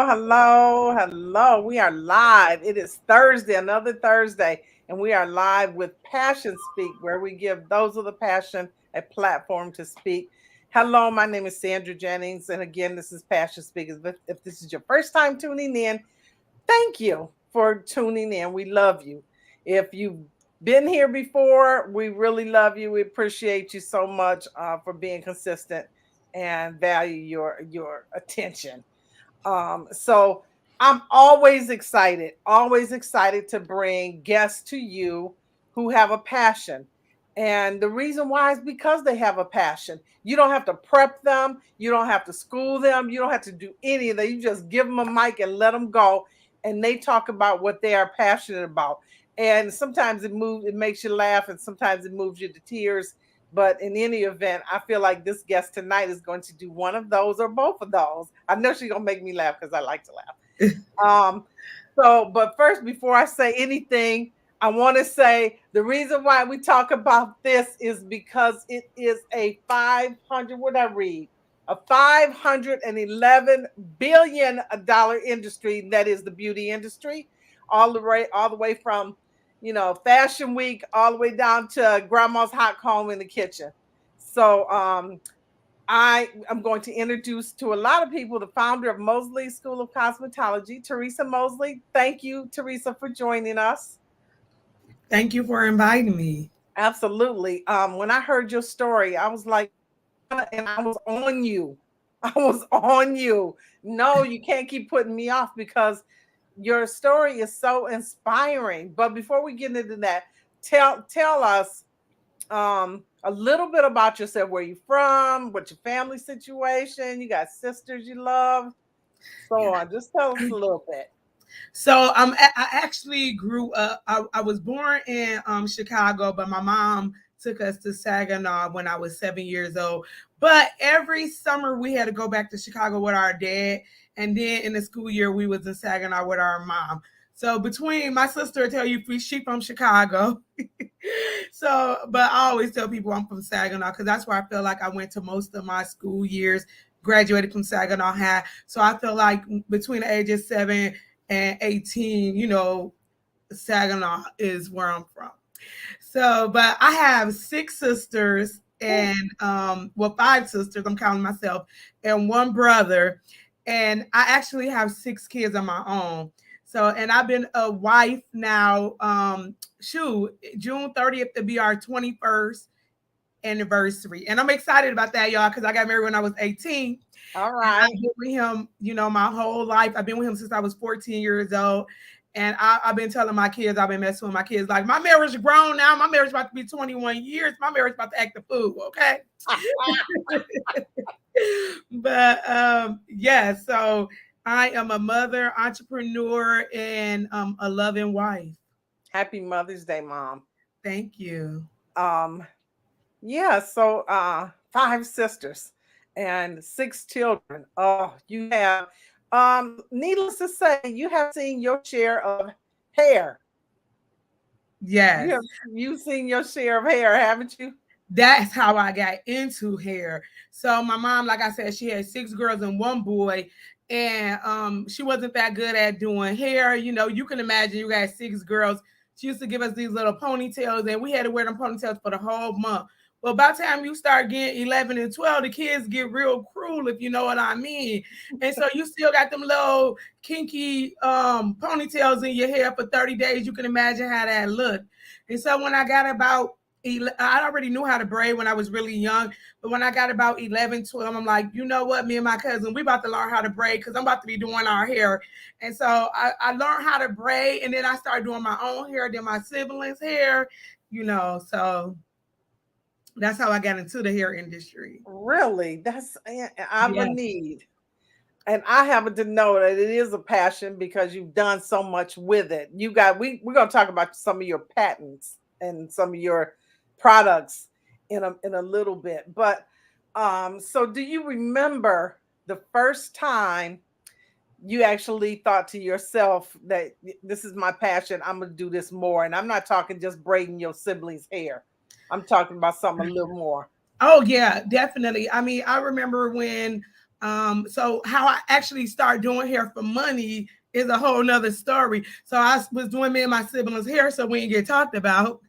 hello. We are live. It is Thursday, another Thursday, and we are live with Passion Speak, where we give those with a passion a platform to speak. Hello, my name is Sandra Jennings, and again, this is Passion Speak. If this is your first time tuning in, thank you for tuning in. We love you. If you've been here before, we really love you. We appreciate you so much for being consistent and value your attention. So I'm always excited to bring guests to you who have a passion. And the reason why is because they have a passion. You don't have to prep them, you don't have to school them, you don't have to do any of that. You just give them a mic and let them go, and they talk about what they are passionate about. And sometimes it makes you laugh, and sometimes it moves you to tears. But in any event, I feel like this guest tonight is going to do one of those or both of those. I know she's gonna make me laugh because I like to laugh. But first, before I say anything, I want to say the reason why we talk about this is because it is a 500. What I read, a $511 billion industry that is the beauty industry, all the way from Fashion Week, all the way down to grandma's hot comb in the kitchen. So I am going to introduce to a lot of people the founder of Mosley School of Cosmetology, Theresa Mosley. Thank you, Theresa, for joining us. Thank you for inviting me. Absolutely. When I heard your story, I was like, and I was on you. I was on you. No, you can't keep putting me off because your story is so inspiring. But before we get into that, tell us a little bit about yourself. Where you from? What's your family situation? You got sisters you love, so on. Just tell us a little bit. So I actually grew up. I was born in Chicago, but my mom took us to Saginaw when I was 7 years old. But every summer we had to go back to Chicago with our dad, and then in the school year we was in Saginaw with our mom. So between my sister tell you she from Chicago. So, but I always tell people I'm from Saginaw because that's where I feel like I went to most of my school years. Graduated from Saginaw High, so I feel like between the ages 7 and 18, Saginaw is where I'm from. So, but I have six sisters and five sisters. I'm counting myself and one brother, and I actually have six kids of my own. So, and I've been a wife now. June 30th to be our 21st anniversary, and I'm excited about that, y'all, because I got married when I was 18. All right. I've been with him, my whole life. I've been with him since I was 14 years old. And I've been telling my kids, I've been messing with my kids, like, my marriage is grown now. My marriage is about to be 21 years. My marriage is about to act the fool, okay? But yeah, so I am a mother, entrepreneur, and a loving wife. Happy Mother's Day, Mom. Thank you. Um, yeah, so five sisters and six children. Oh, you have needless to say, you have seen your share of hair. Yes. You've seen your share of hair, haven't you? That's how I got into hair. So my mom, like I said, she had six girls and one boy, and she wasn't that good at doing hair. You can imagine you got six girls. She used to give us these little ponytails, and we had to wear them ponytails for the whole month. Well, by the time you start getting 11 and 12, the kids get real cruel, if you know what I mean. And so you still got them little kinky ponytails in your hair for 30 days. You can imagine how that looked. And so when I got about I already knew how to braid when I was really young, but when I got about 11, 12, I'm like, you know what, me and my cousin, we about to learn how to braid because I'm about to be doing our hair. And so I learned how to braid, and then I started doing my own hair, then my siblings' hair, so that's how I got into the hair industry. Really? I'm a need. And I happen to know that it is a passion because you've done so much with it. We're gonna talk about some of your patents and some of your products in a little bit. But so do you remember the first time you actually thought to yourself that this is my passion, I'm gonna do this more? And I'm not talking just braiding your siblings' hair. I'm talking about something a little more. Oh yeah, definitely. I mean, I remember when So how I actually started doing hair for money is a whole nother story. So I was doing me and my siblings' hair, so we didn't get talked about.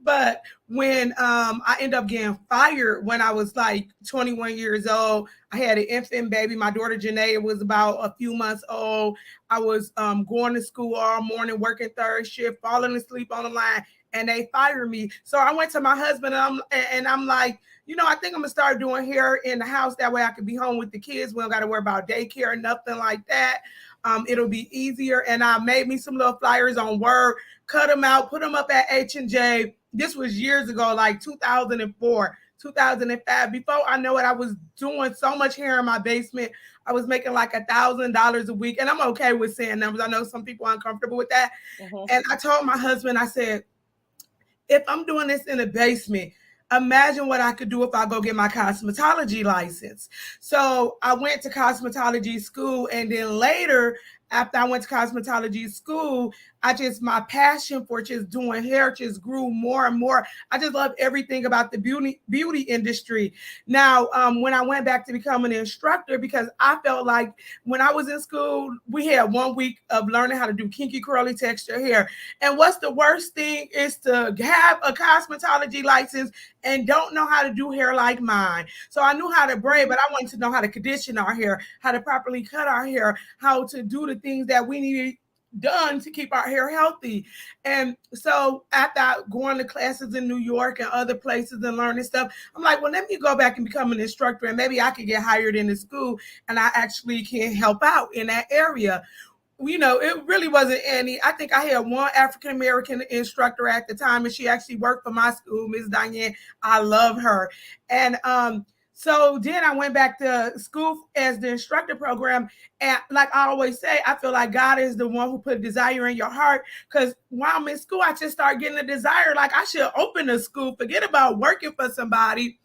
But when I ended up getting fired when I was like 21 years old, I had an infant baby. My daughter Janae was about a few months old. I was going to school all morning, working third shift, falling asleep on the line, and they fired me. So I went to my husband and I'm like, I think I'm gonna start doing hair in the house. That way I could be home with the kids. We don't got to worry about daycare, nothing like that. It'll be easier. And I made me some little flyers on Word, cut them out, put them up at H&J. This was years ago, like 2004, 2005. Before I know it, I was doing so much hair in my basement. I was making like $1,000 a week. And I'm okay with saying numbers. I know some people are uncomfortable with that. Mm-hmm. And I told my husband, I said, if I'm doing this in the basement, imagine what I could do if I go get my cosmetology license. So I went to cosmetology school, and then later, after I went to cosmetology school, my passion for just doing hair just grew more and more. I just love everything about the beauty industry. Now, when I went back to become an instructor, because I felt like when I was in school, we had 1 week of learning how to do kinky curly texture hair. And what's the worst thing is to have a cosmetology license and don't know how to do hair like mine. So I knew how to braid, but I wanted to know how to condition our hair, how to properly cut our hair, how to do the things that we needed done to keep our hair healthy. And so after going to classes in New York and other places and learning stuff, I'm like, well, let me go back and become an instructor, and maybe I could get hired in the school and I actually can help out in that area. It really wasn't any. I think I had one African-American instructor at the time, and she actually worked for my school, Miss Diane. I love her. And so then I went back to school as the instructor program. And like I always say, I feel like God is the one who put a desire in your heart. Because while I'm in school, I just started getting a desire. Like I should open a school, forget about working for somebody.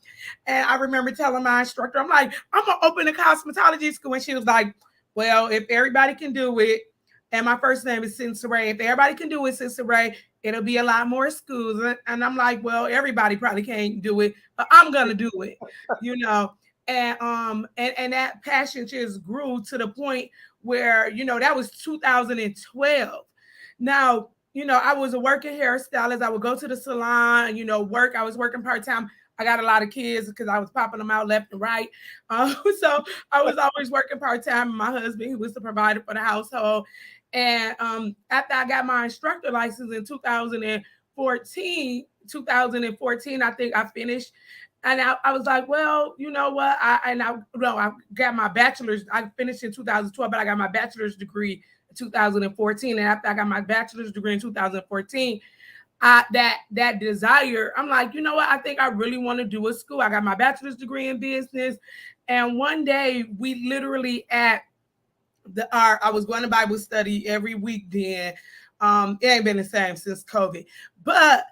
And I remember telling my instructor, I'm like, I'm going to open a cosmetology school. And she was like, well, if everybody can do it, and my first name is Sister Ray, if everybody can do it, Sister Ray, it'll be a lot more schools. And I'm like, well, everybody probably can't do it, but I'm gonna do it, And that passion just grew to the point where, that was 2012. Now, I was a working hairstylist. I would go to the salon, work. I was working part-time. I got a lot of kids because I was popping them out left and right. So I was always working part-time. And my husband, he was the provider for the household. And after I got my instructor license in 2014, I think I finished. And I was like, well, you know what? I got my bachelor's. I finished in 2012, but I got my bachelor's degree in 2014. And after I got my bachelor's degree in 2014, that desire, I'm like, you know what? I think I really want to do a school. I got my bachelor's degree in business. And one day we literally I was going to Bible study every week then. It ain't been the same since COVID, but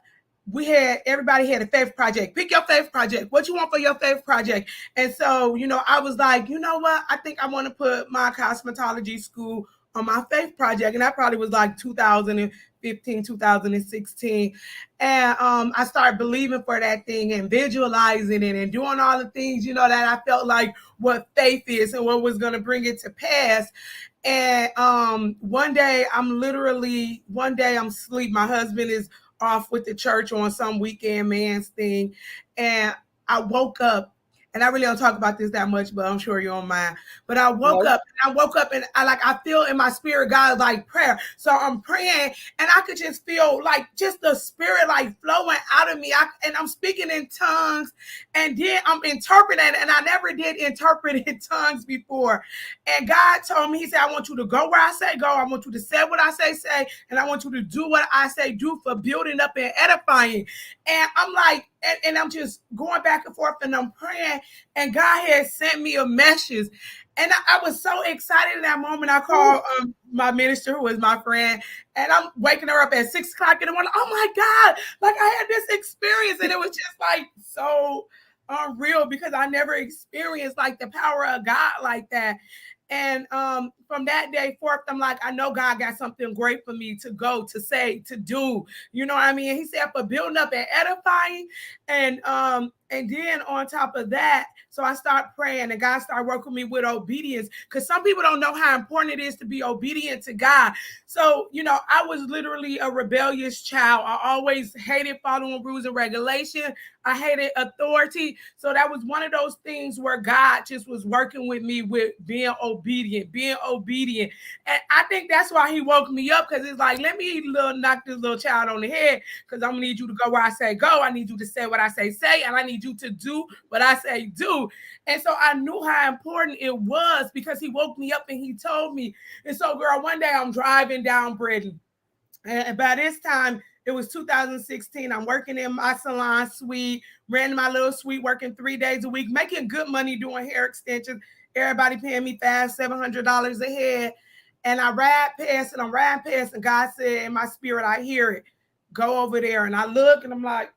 everybody had a faith project. Pick your faith project. What you want for your faith project? And so, I was like, you know what? I think I want to put my cosmetology school on my faith project. And that probably was like 2015, 2016. And I started believing for that thing and visualizing it and doing all the things, that I felt like what faith is and what was going to bring it to pass. And one day I'm asleep. My husband is off with the church on some weekend man's thing. And I woke up, and I really don't talk about this that much, but I'm sure you don't mind. But I woke up and I feel in my spirit, God, like prayer. So I'm praying, and I could just feel like just the spirit like flowing out of me. And I'm speaking in tongues, and then I'm interpreting, and I never did interpret in tongues before. And God told me, he said, I want you to go where I say go. I want you to say what I say, and I want you to do what I say do for building up and edifying. And I'm like, and I'm just going back and forth, and I'm praying, and God had sent me a message. And I was so excited in that moment. I called my minister, who is my friend, and I'm waking her up at 6 o'clock in the morning. Oh my God, like I had this experience, and it was just like so unreal because I never experienced like the power of God like that. And from that day forth, I'm like, I know God got something great for me to go, to say, to do. You know what I mean? He said for building up and edifying. And then on top of that, so I start praying and God started working me with obedience, because some people don't know how important it is to be obedient to God. So, I was literally a rebellious child. I always hated following rules and regulation. I hated authority. So that was one of those things where God just was working with me with being obedient. And I think that's why he woke me up, because it's like, let me knock this little child on the head, because I'm going to need you to go where I say go. I need you to say what I say, and I need you to do what I say, do. And so I knew how important it was, because he woke me up and he told me. And so, girl, one day I'm driving down Britain. And by this time, it was 2016. I'm working in my salon suite, renting my little suite, working 3 days a week, making good money doing hair extensions. Everybody paying me $500-$700 a head. And I ride past, and I'm riding past, and God said in my spirit, I hear it, go over there. And I look, and I'm like,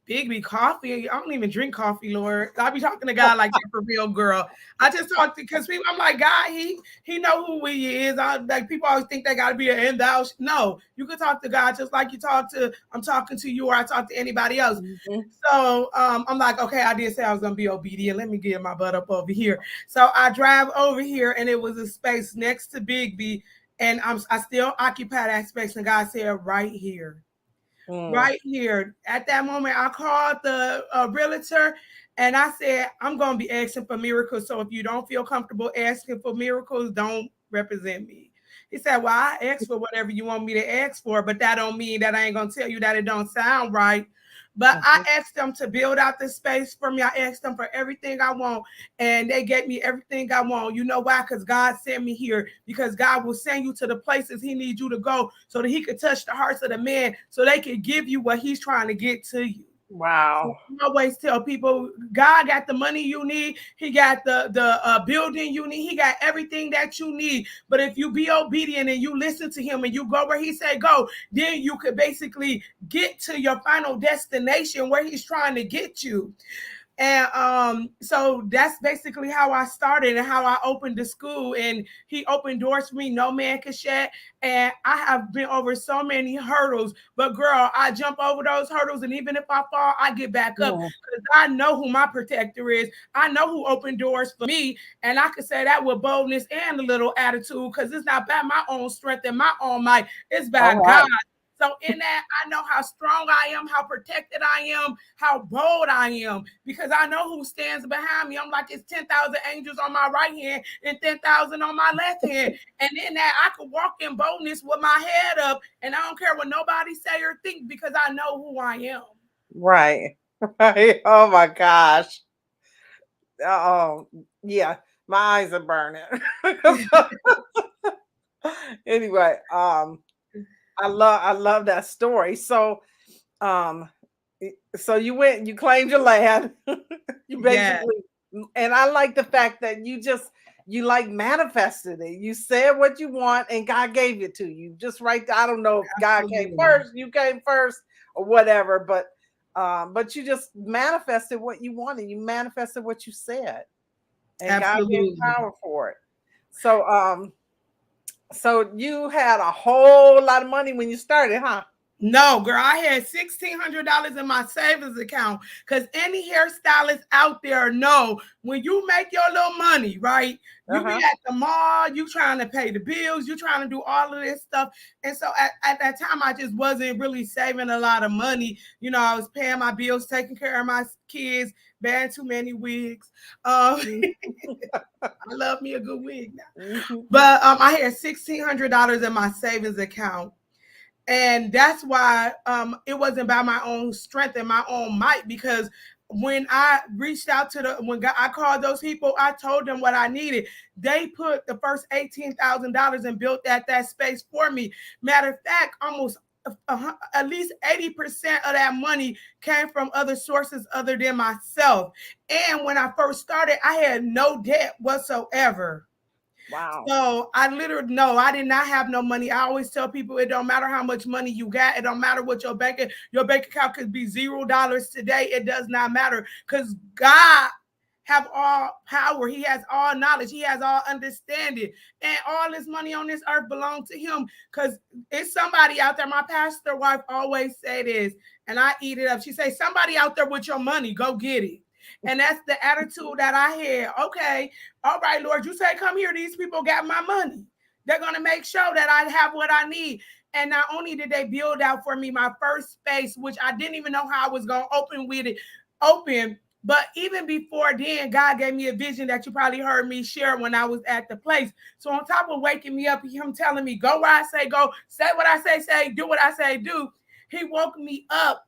Big coffee. I don't even drink coffee, Lord. I be talking to God like that for real, girl. I just talk to, because people, I'm like, God, he know who he is. Like, people always think they got to be an end out. No, you can talk to God just like I'm talking to you, or I talk to anybody else. Mm-hmm. So I'm like, okay, I did say I was gonna be obedient. Let me get my butt up over here. So I drive over here, and it was a space next to Big B, and I still occupy that space. And God said, right here. Right here. At that moment, I called the realtor, and I said, I'm going to be asking for miracles. So if you don't feel comfortable asking for miracles, don't represent me. He said, well, I ask for whatever you want me to ask for, but that don't mean that I ain't going to tell you that it don't sound right. But I asked them to build out the space for me. I asked them for everything I want, and they gave me everything I want. You know why? Because God sent me here, because God will send you to the places he needs you to go, so that he could touch the hearts of the men, so they could give you what he's trying to get to you. Wow. So I always tell people, God got the money you need. He got the building you need. He got everything that you need. But if you be obedient and you listen to him and you go where he say go, then you could basically get to your final destination where he's trying to get you. And so that's basically how I started and how I opened the school. And he opened doors for me no man could shut. And I have been over so many hurdles. But girl, I jump over those hurdles. And even if I fall, I get back up. Because I know who my protector is. I know who opened doors for me. And I can say that with boldness and a little attitude. Because it's not by my own strength and my own might. It's by God. So in that, I know how strong I am, how protected I am, how bold I am, because I know who stands behind me. I'm like, it's 10,000 angels on my right hand and 10,000 on my left hand. And in that, I could walk in boldness with my head up, and I don't care what nobody say or think, because I know who I am. Right. Right. Oh my gosh. Oh yeah. My eyes are burning. Anyway, I love that story. So you claimed your land. You basically, and I like the fact that you like manifested it. You said what you want and God gave it to you. Just right there. I don't know if God came first, you came first, or whatever, but you just manifested what you wanted. You manifested what you said. And God gave power for it. So you had a whole lot of money when you started, huh? No, girl, I had $1,600 in my savings account, because any hairstylist out there know when you make your little money, right? You be at the mall, you trying to pay the bills, you trying to do all of this stuff. And so at that time, I just wasn't really saving a lot of money. You know, I was paying my bills, taking care of my kids, buying too many wigs. I love me a good wig now. But I had $1,600 in my savings account. And that's why it wasn't by my own strength and my own might, because when I reached out when I called those people, I told them what I needed. They put the first $18,000 and built that space for me. Matter of fact, almost at least 80% of that money came from other sources other than myself. And when I first started, I had no debt whatsoever. Wow. So I did not have no money. I always tell people, it don't matter how much money you got. It don't matter what your bank account could be $0 today. It does not matter, because God have all power. He has all knowledge. He has all understanding. And all this money on this earth belongs to him. Because it's somebody out there. My pastor wife always say this, and I eat it up. She say, somebody out there with your money, go get it. And that's the attitude that I had. Okay, all right, Lord, you say come here. These people got my money. They're going to make sure that I have what I need. And not only did they build out for me my first space, which I didn't even know how I was going to open, but even before then, God gave me a vision that you probably heard me share when I was at the place. So on top of waking me up, him telling me, go where I say go, say what I say, do what I say, do. He woke me up.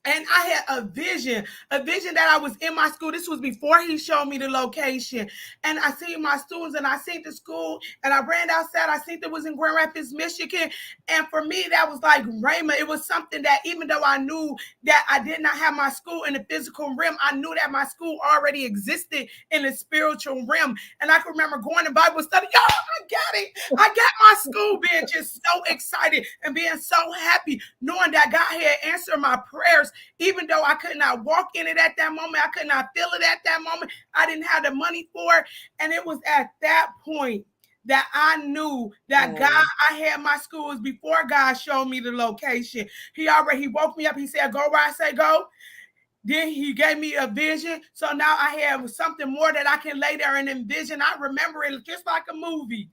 And I had a vision that I was in my school. This was before he showed me the location. And I seen my students and I seen the school and I ran outside. I seen it was in Grand Rapids, Michigan. And for me, that was like Rhema. It was something that even though I knew that I did not have my school in the physical realm, I knew that my school already existed in the spiritual realm. And I can remember going to Bible study. Yo, I got it. I got my school, being just so excited and being so happy, knowing that God had answered my prayers. Even though I could not walk in it at that moment, I could not feel it at that moment. I didn't have the money for it. And it was at that point that I knew that God, I had my schools before God showed me the location. He woke me up. He said, go where I say go. Then he gave me a vision. So now I have something more that I can lay there and envision. I remember it just like a movie.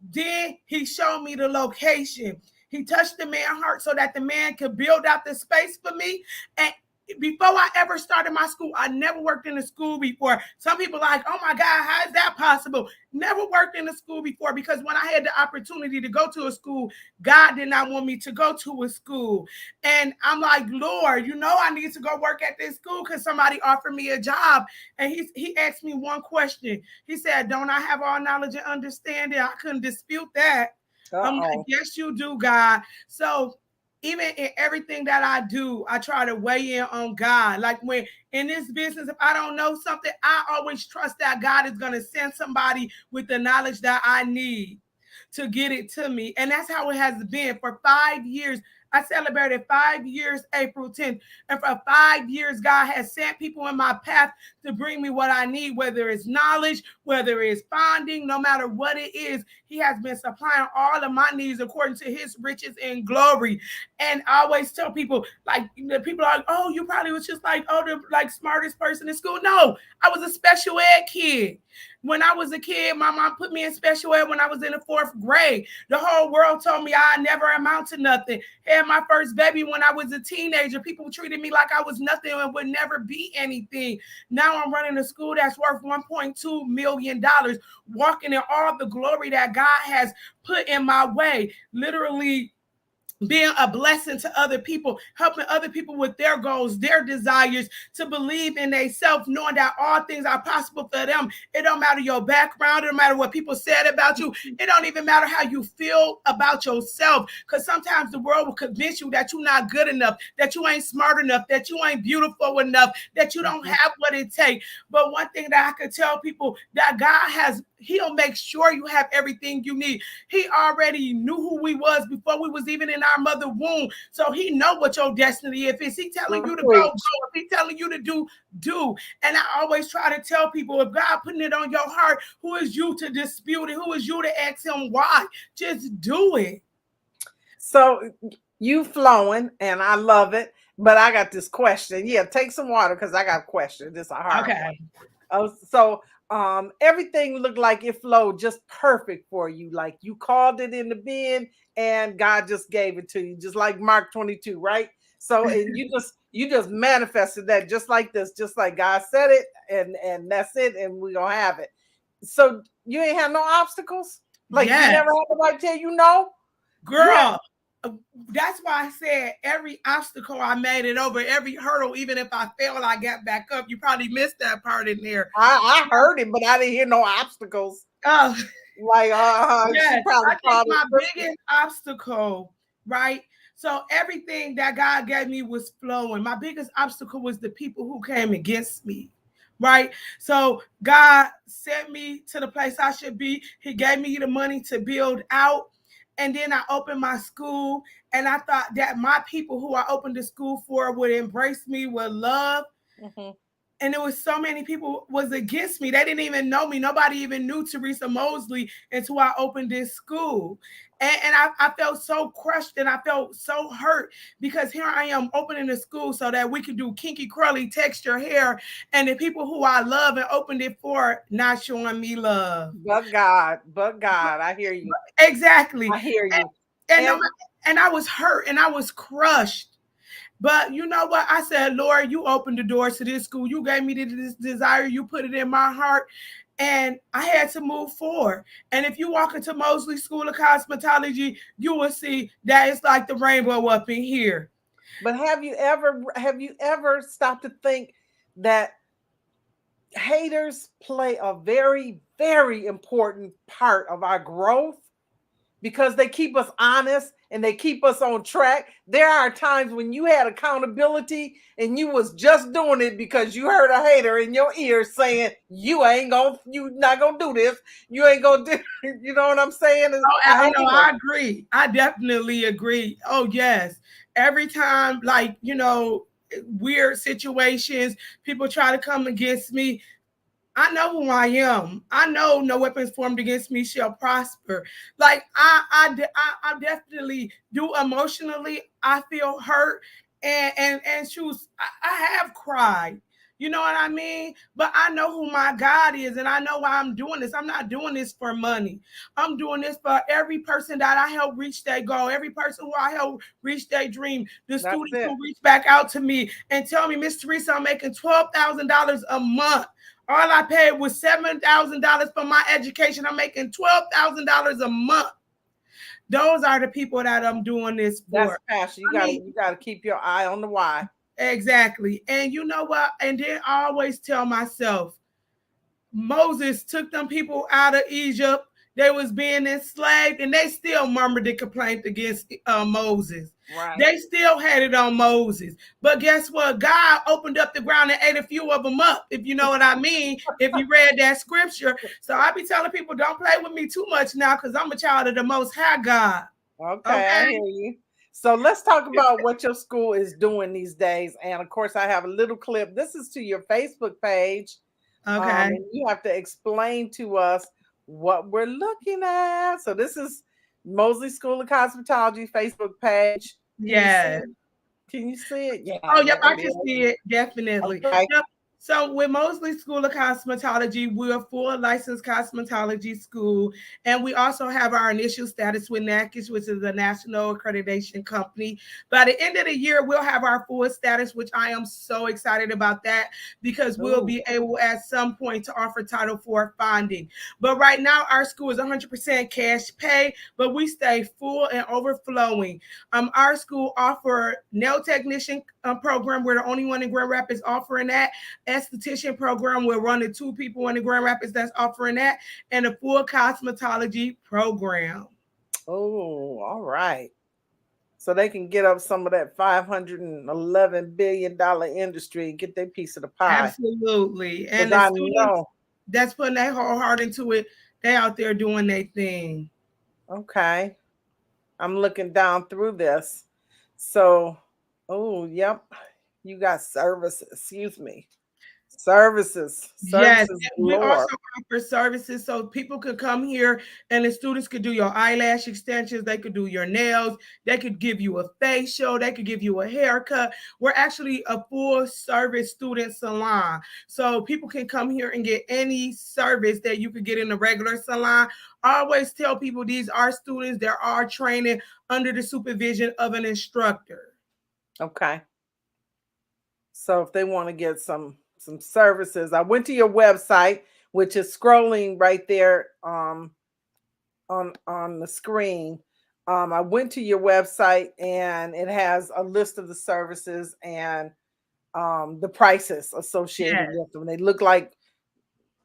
Then he showed me the location. He touched the man's heart so that the man could build out the space for me. And before I ever started my school, I never worked in a school before. Some people are like, oh my God, how is that possible? Never worked in a school before, because when I had the opportunity to go to a school, God did not want me to go to a school. And I'm like, Lord, I need to go work at this school because somebody offered me a job. And he asked me one question. He said, don't I have all knowledge and understanding? I couldn't dispute that. I'm like, yes, you do, God. So even in everything that I do, I try to weigh in on God. Like when in this business, if I don't know something, I always trust that God is going to send somebody with the knowledge that I need to get it to me. And that's how it has been for 5 years. I celebrated 5 years, April 10th. And for 5 years, God has sent people in my path to bring me what I need, whether it's knowledge, whether it's funding, no matter what it is. He has been supplying all of my needs according to his riches and glory. And I always tell people, like, people are like, oh, you probably was just like, oh, the like smartest person in school. No, I was a special ed kid. When I was a kid, my mom put me in special ed when I was in the 4th grade. The whole world told me I never amount to nothing. Had my first baby when I was a teenager. People treated me like I was nothing and would never be anything. Now I'm running a school that's worth $1.2 million, walking in all the glory that God has put in my way. Literally being a blessing to other people, helping other people with their goals, their desires, to believe in themselves, knowing that all things are possible for them. It don't matter your background. It don't matter what people said about you. It don't even matter how you feel about yourself, because sometimes the world will convince you that you're not good enough, that you ain't smart enough, that you ain't beautiful enough, that you don't have what it takes. But one thing that I could tell people, that God he'll make sure you have everything you need. He already knew who we was before we was even in our mother womb. So he know what your destiny is. If he telling you to go, if he telling you to do. And I always try to tell people, if God putting it on your heart, who is you to dispute it? Who is you to ask him why? Just do it. So you flowing, and I love it. But I got this question. Yeah, take some water because I got a question. This is a hard one. Oh, so everything looked like it flowed just perfect for you. Like you called it in the bin and God just gave it to you, just like Mark 22, right? So and you just manifested that just like this, just like God said it, and that's it, and we're gonna have it. So you ain't have no obstacles? Like you never had nobody tell you no? Girl. That's why I said every obstacle I made it over, every hurdle, even if I failed, I got back up. You probably missed that part in there. I heard it, but I didn't hear no obstacles. Oh, like yes, I think my biggest obstacle, right? So everything that God gave me was flowing. My biggest obstacle was the people who came against me. Right. So God sent me to the place I should be. He gave me the money to build out. And then I opened my school, and I thought that my people who I opened the school for would embrace me with love. Mm-hmm. and there was so many people was against me. They didn't even know me. Nobody even knew Theresa Mosley until I opened this school. And I felt so crushed and I felt so hurt because here I am opening a school so that we could do kinky, curly, texture hair. And the people who I love and opened it for not showing me love. But God, I hear you. Exactly. I hear you. And, and I was hurt and I was crushed. But you know what? I said, Lord, you opened the doors to this school. You gave me this desire. You put it in my heart. And I had to move forward. And if you walk into Mosley School of Cosmetology, you will see that it's like the rainbow up in here. But have you ever stopped to think that haters play a very, very important part of our growth? Because they keep us honest and they keep us on track. There are times when you had accountability and you was just doing it because you heard a hater in your ear saying you not gonna do this, you ain't gonna do. You know what I'm saying? I agree. I definitely agree. Oh yes, every time, like, weird situations, people try to come against me. I know who I am. I know no weapons formed against me shall prosper. Like I definitely do emotionally. I feel hurt and choose. I have cried. You know what I mean? But I know who my God is, and I know why I'm doing this. I'm not doing this for money. I'm doing this for every person that I help reach their goal, every person who I help reach their dream, the students who reach back out to me and tell me, Miss Theresa, I'm making $12,000 a month. All I paid was $7,000 for my education. I'm making $12,000 a month. Those are the people that I'm doing this for. That's passion. You gotta keep your eye on the why. Exactly. And you know what? And then I always tell myself, Moses took them people out of Egypt. They was being enslaved, and they still murmured and complained against Moses. Right. They still had it on Moses. But guess what? God opened up the ground and ate a few of them up, if you know what I mean, if you read that scripture. So I be telling people, don't play with me too much now, because I'm a child of the Most High God. Okay, I hear you. So let's talk about what your school is doing these days. And of course, I have a little clip. This is to your Facebook page. Okay. And you have to explain to us what we're looking at. So this is Mosley School of Cosmetology Facebook page. Yeah. Can you see it? Yeah. Oh, yep, I can see it. Definitely. Okay. Yep. So with Mosley School of Cosmetology, we're a full licensed cosmetology school. And we also have our initial status with NACIS, which is a national accreditation company. By the end of the year, we'll have our full status, which I am so excited about that, because we'll be able at some point to offer Title IV funding. But right now, our school is 100% cash pay, but we stay full and overflowing. Our school offer nail technician program. We're the only one in Grand Rapids offering that. Esthetician program, we're running 2 people in the Grand Rapids that's offering that, and a full cosmetology program. Oh, all right. So they can get up some of that $511 billion industry and get their piece of the pie. Absolutely. And the students that's putting their whole heart into it, they out there doing their thing. Okay. I'm looking down through this. So, yep. You got services. Excuse me. Services. Yes, we also offer services so people could come here and the students could do your eyelash extensions. They could do your nails. They could give you a facial. They could give you a haircut. We're actually a full service student salon. So people can come here and get any service that you could get in a regular salon. I always tell people these are students that are training under the supervision of an instructor. Okay. So if they want to get some services, I went to your website, which is scrolling right there on the screen. I went to your website and it has a list of the services and the prices associated with them. They look like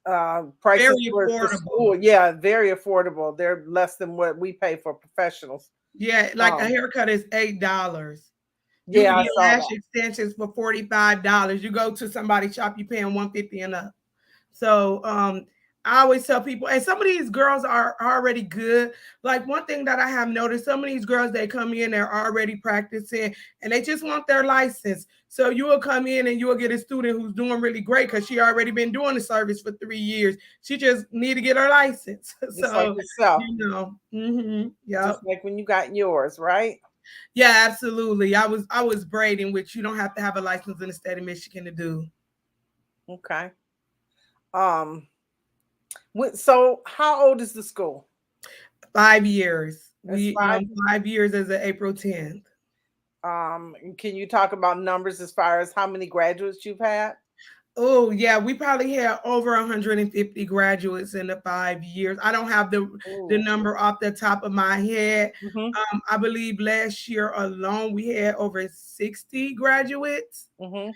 prices for school. Yeah, very affordable. They're less than what we pay for professionals. Yeah, like a haircut is $8. You can get lash extensions for $45. You go to somebody's shop, you paying $150 and up. So I always tell people, and some of these girls are already good. Like one thing that I have noticed, some of these girls, they come in, they're already practicing and they just want their license. So you will come in and you will get a student who's doing really great because she already been doing the service for 3 years. She just need to get her license. Just like So, yourself, yeah, just like when you got yours, right? yeah, absolutely. I was braiding, which you don't have to have a license in the state of Michigan to do. Okay. Um, so how old is the school? 5 years. It's We 5. 5 years as of April 10th. Can you talk about numbers as far as how many graduates you've had? Oh, yeah, we probably had over 150 graduates in the 5 years. I don't have the Ooh. number off the top of my head. Mm-hmm. I believe last year alone we had over 60 graduates. Mm-hmm.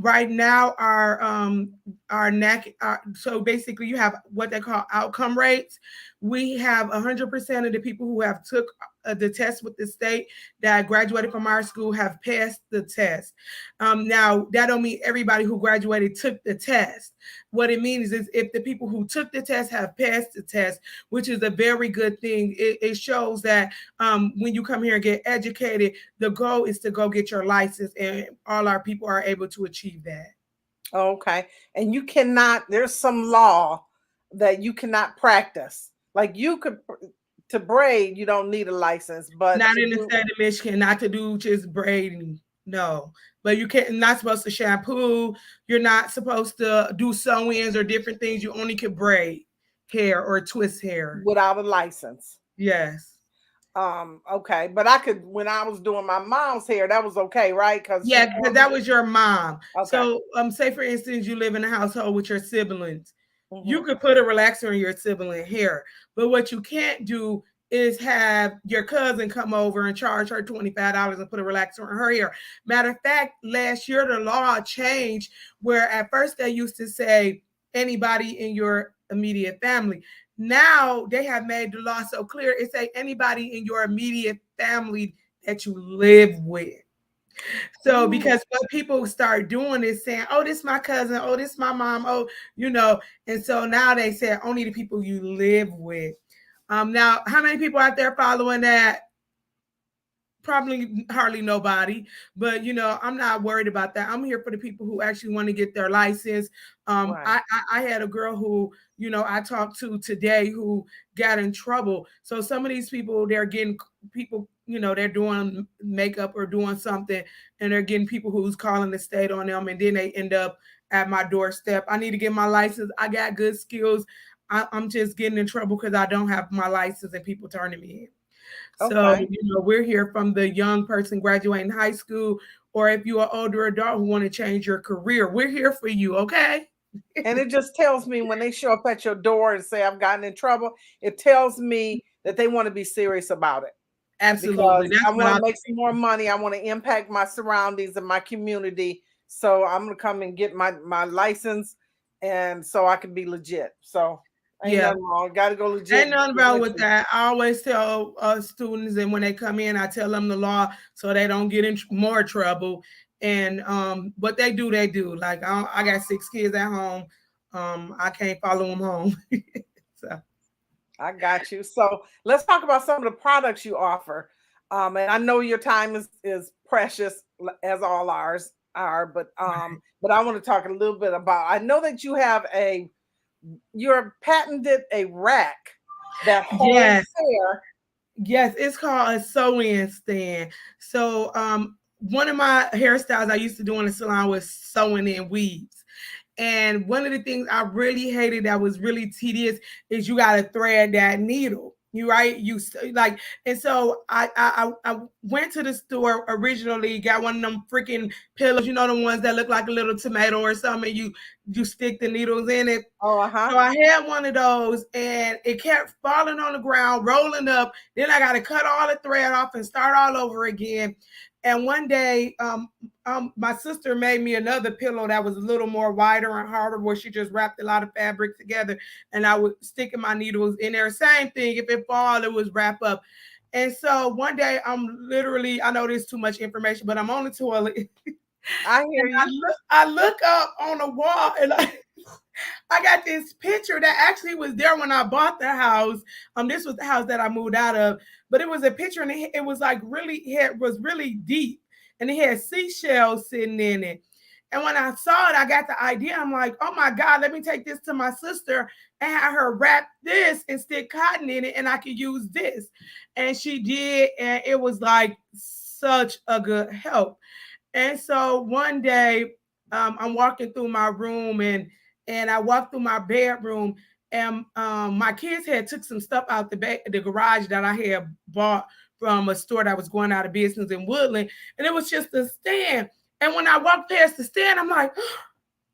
Right now our NAC, so basically you have what they call outcome rates. We have 100% of the people who have took the test with the state that graduated from our school have passed the test. Now that don't mean everybody who graduated took the test. What it means is if the people who took the test have passed the test, which is a very good thing, it shows that when you come here and get educated, the goal is to go get your license, and all our people are able to achieve that. Okay. And you cannot, there's some law that you cannot practice. Like you could, to braid, you don't need a license, but Not to in the do, state of Michigan, not to do just braiding. No, but you can't. Not supposed to shampoo. You're not supposed to do sew-ins or different things. You only can braid hair or twist hair. without a license. Yes. Okay. But I could, when I was doing my mom's hair, that was okay, right? Because she Yeah, told because me, that was your mom. okay. So, say for instance, you live in a household with your siblings. You Mm-hmm. could put a relaxer in your sibling hair, but what you can't do is have your cousin come over and charge her $25 and put a relaxer in her hair. Matter of fact, last year the law changed where at first they used to say anybody in your immediate family. Now they have made the law so clear it say anybody in your immediate family that you live with. So Ooh. because what people start doing is saying, "Oh, this my cousin. Oh, this my mom. Oh, you know," and so now they say only the people you live with. Now how many people out there following that? Probably hardly nobody, but I'm not worried about that. I'm here for the people who actually want to get their license. Right. I had a girl who I talked to today who got in trouble. So some of these people, they're getting people, they're doing makeup or doing something, and they're getting people who's calling the state on them, and then they end up at my doorstep. I need to get my license. I got good skills. I'm just getting in trouble because I don't have my license, and people turning me in. So, Okay. we're here from the young person graduating high school, or if you're an older adult who want to change your career, we're here for you, okay? And it just tells me when they show up at your door and say, I've gotten in trouble, it tells me that they want to be serious about it Absolutely. because That's I what want I to make some more money. I want to impact my surroundings and my community. So I'm going to come and get my license and so I can be legit. So ain't yeah. nothing wrong. Got to go legit. Ain't nothing wrong with that. I always tell students, and when they come in, I tell them the law so they don't get in more trouble. And what they do, they do. Like I got 6 kids at home. I can't follow them home. So I got you. So let's talk about some of the products you offer. And I know your time is precious as all ours are, but I want to talk a little bit about. I know that you have you're patented a rack that holds yes. hair. Yes, it's called a sew-in stand. So one of my hairstyles I used to do in the salon was sewing in weaves. And one of the things I really hated that was really tedious is you got to thread that needle. You right, like, and so I went to the store originally, got one of them freaking pillows, the ones that look like a little tomato or something. You stick the needles in it. Oh, uh-huh. So I had one of those, and it kept falling on the ground, rolling up. Then I got to cut all the thread off and start all over again. And one day, my sister made me another pillow that was a little more wider and harder, where she just wrapped a lot of fabric together, and I would stick my needles in there. Same thing. If it fall, it was wrap up. And so one day, I know there's too much information, but I'm on the toilet. I hear you. I look up on the wall, and I got this picture that actually was there when I bought the house. This was the house that I moved out of, but it was a picture, and it was like really, it was really deep, and it had seashells sitting in it. And when I saw it, I got the idea. I'm like, oh my God, let me take this to my sister and have her wrap this and stick cotton in it, and I could use this. And she did, and it was like such a good help. And so one day, I'm walking through my room, and I walked through my bedroom, and my kids had took some stuff out the garage that I had bought from a store that was going out of business in Woodland, and it was just a stand. And when I walked past the stand, I'm like,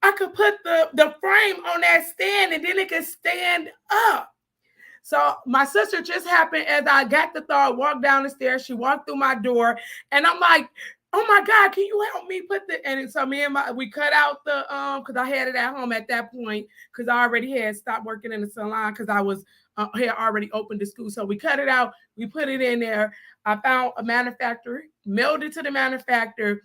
I could put the frame on that stand, and then it could stand up. So my sister just happened as I got the thought, walked down the stairs. She walked through my door, and I'm like, oh my God, can you help me put the, and so me and we cut out the, cause I had it at home at that point, cause I already had stopped working in the salon, cause I was, had already opened the school. So we cut it out, we put it in there. I found a manufacturer, mailed it to the manufacturer,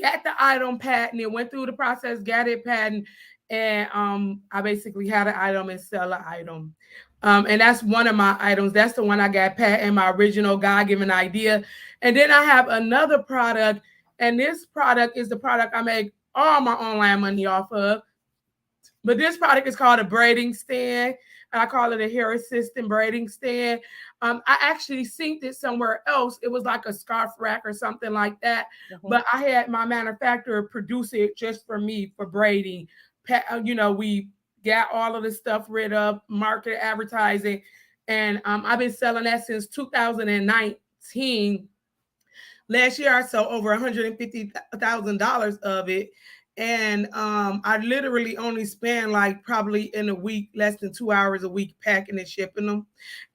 got the item patent, went through the process, got it patent. And I basically had an item and sell an item. And that's one of my items. That's the one I got patent, my original God-given idea. And then I have another product, and this product is the product I make all my online money off of. But this product is called a braiding stand. I call it a hair assistant braiding stand. I actually synced it somewhere else. It was like a scarf rack or something like that. Mm-hmm. But I had my manufacturer produce it just for me for braiding. We got all of the stuff rid of, market advertising. And I've been selling that since 2019. Last year, I sold over $150,000 of it. And I literally only spend like probably in a week, less than 2 hours a week packing and shipping them.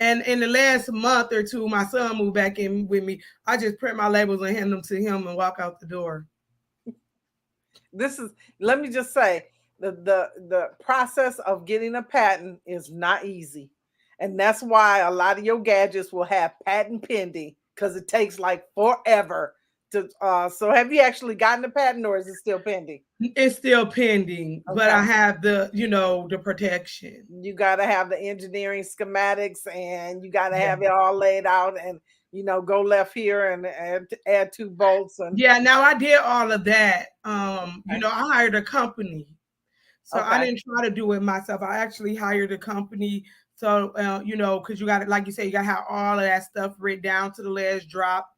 And in the last month or two, my son moved back in with me. I just print my labels and hand them to him and walk out the door. Let me just say, the process of getting a patent is not easy. And that's why a lot of your gadgets will have patent pending, because it takes like forever to so have you actually gotten a patent, or is it still pending? It's still pending, okay. But I have the protection. You got to have the engineering schematics, and you got to have it all laid out, and go left here and add 2 bolts. And now I did all of that. I hired a company. So I didn't try to do it myself. I actually hired a company. So, because you got to, like you say, you got to have all of that stuff written down to the last drop.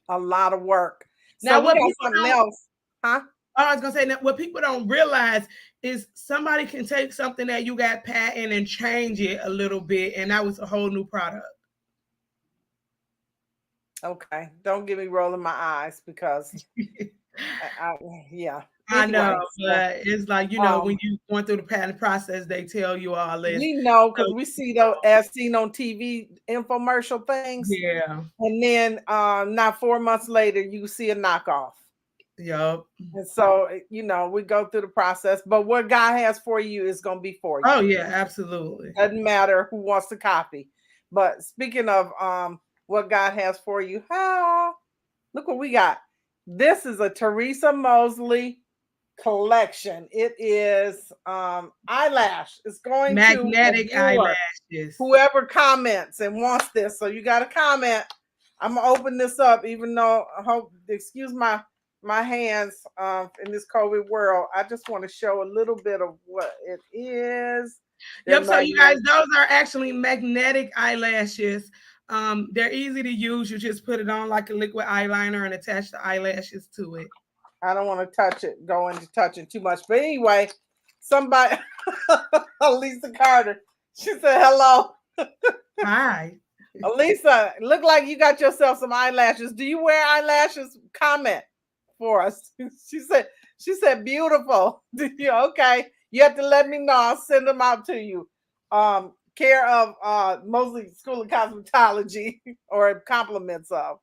A lot of work. Now, what something else? Huh? I was going to say that what people don't realize is somebody can take something that you got patent and change it a little bit, and that was a whole new product. Okay. Don't get me rolling my eyes, because I know, but it's like, when you going through the patent process, they tell you all this. We know, because we see those as seen on TV infomercial things. Yeah. And then not 4 months later, you see a knockoff. Yep. And so, we go through the process, but what God has for you is going to be for you. Oh, yeah, absolutely. Doesn't matter who wants to copy. But speaking of what God has for you, look what we got. This is a Theresa Mosley collection. It is eyelash. It's going magnetic eyelashes. Whoever comments and wants this, so you got to comment. I'm gonna open this up, even though excuse my hands in this COVID world. I just want to show a little bit of what it is. Yep. So you guys, those are actually magnetic eyelashes. They're easy to use. You just put it on like a liquid eyeliner and attach the eyelashes to it. I don't want to go into touching too much. But anyway, somebody, Elisa Carter, she said, hello. Hi. Elisa, look like you got yourself some eyelashes. Do you wear eyelashes? Comment for us. She said, beautiful. Okay. You have to let me know. I'll send them out to you. Care of Mosley School of Cosmetology, or compliments of.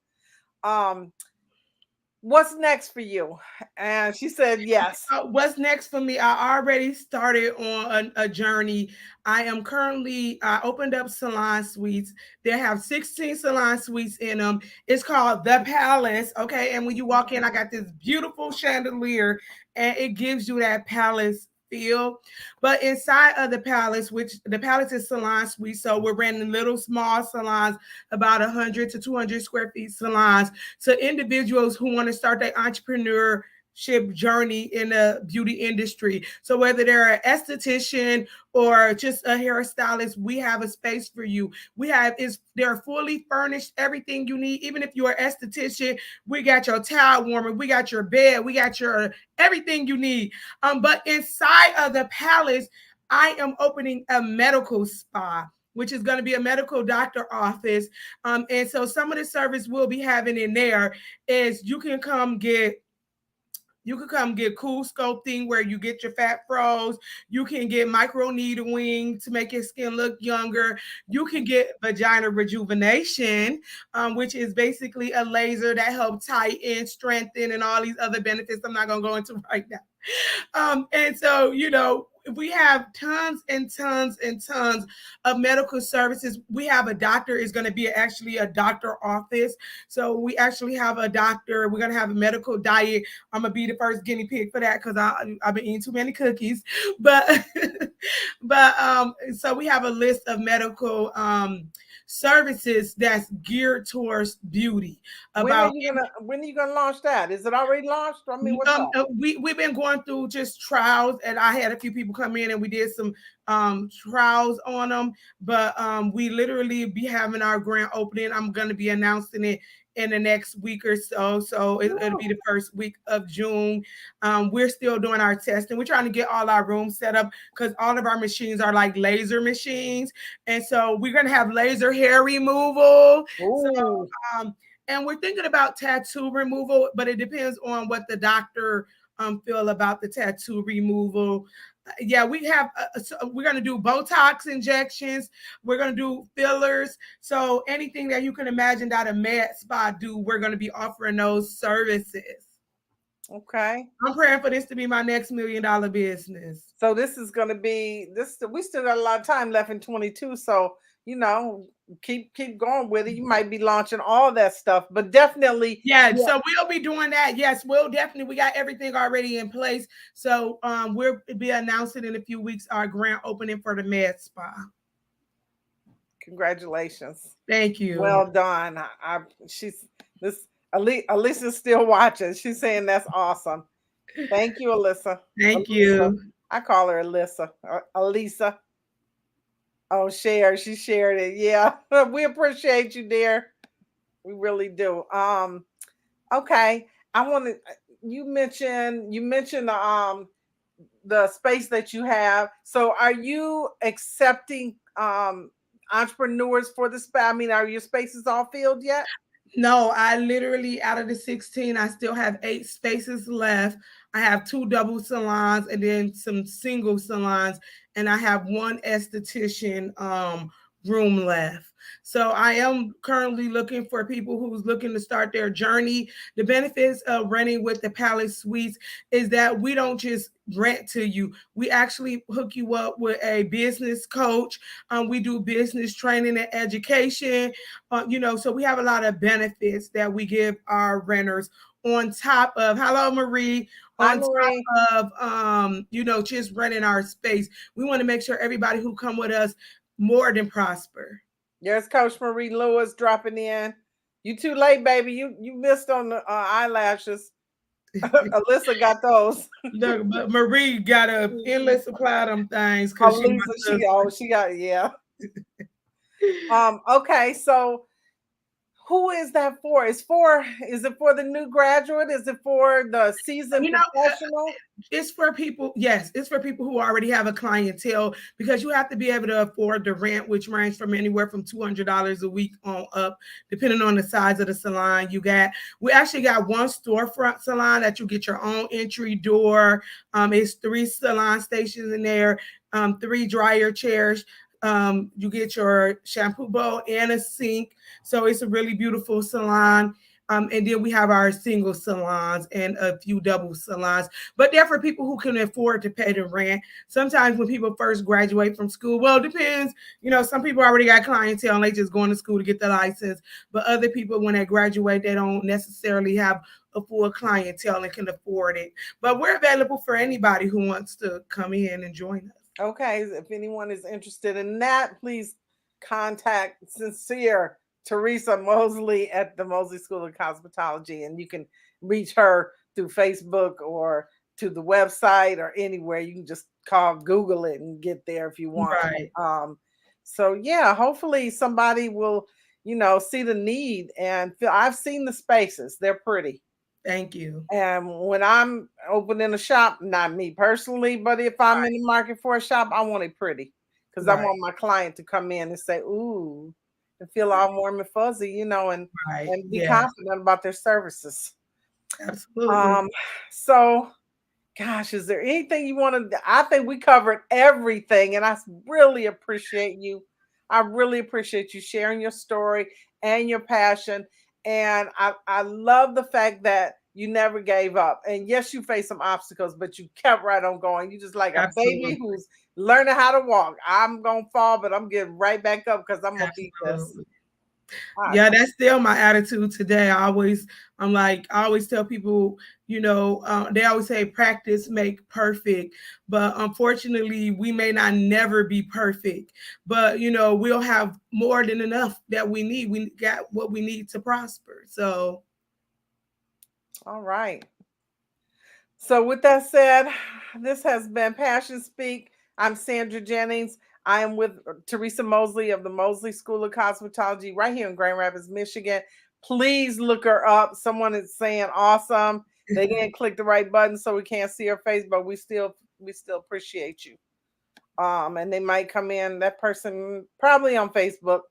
What's next for you? And she said, yes. What's next for me? I already started on a journey. I opened up salon suites. They have 16 salon suites in them. It's called The Palace. Okay. And when you walk in, I got this beautiful chandelier, and it gives you that palace feel. But inside of the palace, which the palace is salon suite, so we're renting little small salons, about 100 to 200 square feet salons, to individuals who want to start their entrepreneurship journey in the beauty industry. So whether they're an esthetician or just a hairstylist, we have a space for you. They're fully furnished, everything you need. Even if you're an esthetician, we got your towel warmer, we got your bed, we got your everything you need. But inside of the palace, I am opening a medical spa, which is going to be a medical doctor office. And so some of the service we'll be having in there is you can come get cool sculpting where you get your fat froze. You can get micro needling to make your skin look younger. You can get vagina rejuvenation, which is basically a laser that helps tighten, strengthen, and all these other benefits I'm not going to go into right now. And so, we have tons and tons and tons of medical services. We have a doctor. Is going to be actually a doctor office. So we actually have a doctor. We're going to have a medical diet. I'm going to be the first guinea pig for that because I've been eating too many cookies. But so we have a list of medical services that's geared towards beauty. When are you gonna launch that? Is it already launched? I mean, what's up? We've been going through just trials, and I had a few people come in and we did some trials on them. But we literally be having our grand opening. I'm going to be announcing it in the next week or so. So it'll be the first week of June. We're still doing our testing. We're trying to get all our rooms set up because all of our machines are like laser machines. And so we're going to have laser hair removal. So, and we're thinking about tattoo removal, but it depends on what the doctor feel about the tattoo removal. Yeah, we're going to do Botox injections. We're going to do fillers. So anything that you can imagine that a med spa do, we're going to be offering those services. Okay. I'm praying for this to be my next $1 million business. So this is going to be this. We still got a lot of time left in 22. So, keep going with it. You might be launching all that stuff, but definitely. Yeah. So we'll be doing that. Yes, we got everything already in place. So we'll be announcing in a few weeks our grand opening for the med spa. Congratulations. Thank you. Well done. Alyssa's still watching. She's saying that's awesome. Thank you, Alyssa. Thank you. I call her Alyssa. Alisa. Oh, she shared it. Yeah. We appreciate you, dear. We really do. Okay. You mentioned the space that you have. So are you accepting entrepreneurs for the spa? I mean, are your spaces all filled yet? No, I literally, out of the 16, I still have 8 spaces left. I have 2 double salons and then some single salons, and I have 1 esthetician room left. So I am currently looking for people who's looking to start their journey. The benefits of renting with the Palace Suites is that we don't just rent to you. We actually hook you up with a business coach. We do business training and education. So we have a lot of benefits that we give our renters on top of, hello, Marie, on top of, just renting our space. We want to make sure everybody who come with us more than prosper. There's Coach Marie Lewis dropping in. You too late, baby. You missed on the eyelashes. Alyssa got those. Look, but Marie got a endless supply of them things. She got, yeah. Okay, so who is that for? Is it for the new graduate? Is it for the seasoned professional? It's for people. Yes, it's for people who already have a clientele, because you have to be able to afford the rent, which range from anywhere from $200 a week on up, depending on the size of the salon you got. We actually got 1 storefront salon that you get your own entry door. It's 3 salon stations in there, 3 dryer chairs. You get your shampoo bowl and a sink. So it's a really beautiful salon. And then we have our single salons and a few double salons. But they're for people who can afford to pay the rent. Sometimes when people first graduate from school, well, it depends. Some people already got clientele and they just going to school to get the license. But other people, when they graduate, they don't necessarily have a full clientele and can afford it. But we're available for anybody who wants to come in and join us. Okay, if anyone is interested in that, please contact Sincere Theresa Mosley at the Mosley School of Cosmetology, and you can reach her through Facebook or to the website or anywhere. You can just Google it and get there if you want. Right. So yeah, hopefully somebody will, see the need and feel. I've seen the spaces; they're pretty. Thank you. And when I'm opening a shop, not me personally, but if I'm in the market for a shop, I want it pretty because I want my client to come in and say, "Ooh," and feel all warm and fuzzy, and be confident about their services. Absolutely. So, gosh, is there anything you want to? I think we covered everything, and I really appreciate you. I really appreciate you sharing your story and your passion. And I love the fact that you never gave up. And yes, you faced some obstacles, but you kept right on going. You just like a baby who's learning how to walk. I'm gonna fall, but I'm getting right back up because I'm gonna beat this. Yeah, that's still my attitude today. I always tell people, they always say practice make perfect, but unfortunately, we may not never be perfect, but we'll have more than enough that we need. We got what we need to prosper. So, all right. So with that said, this has been Passion Speak. I'm Sandra Jennings. I am with Theresa Mosley of the Mosley School of Cosmetology right here in Grand Rapids, Michigan. Please look her up. Someone is saying awesome. They didn't click the right button, so we can't see her face, but we still appreciate you. And they might come in, that person probably on Facebook,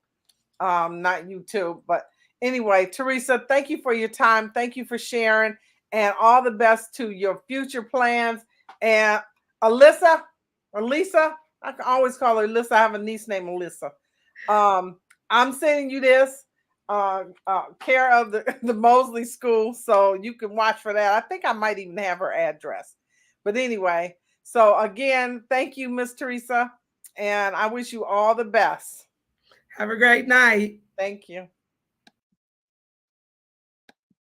not YouTube. But anyway, Theresa, thank you for your time. Thank you for sharing, and all the best to your future plans. And Alyssa, or Lisa, I can always call her Alyssa. I have a niece named Alyssa. I'm sending you this care of the Mosley School, so you can watch for that. I think I might even have her address. But anyway, so again, thank you, Miss Theresa, and I wish you all the best. Have a great night. Thank you.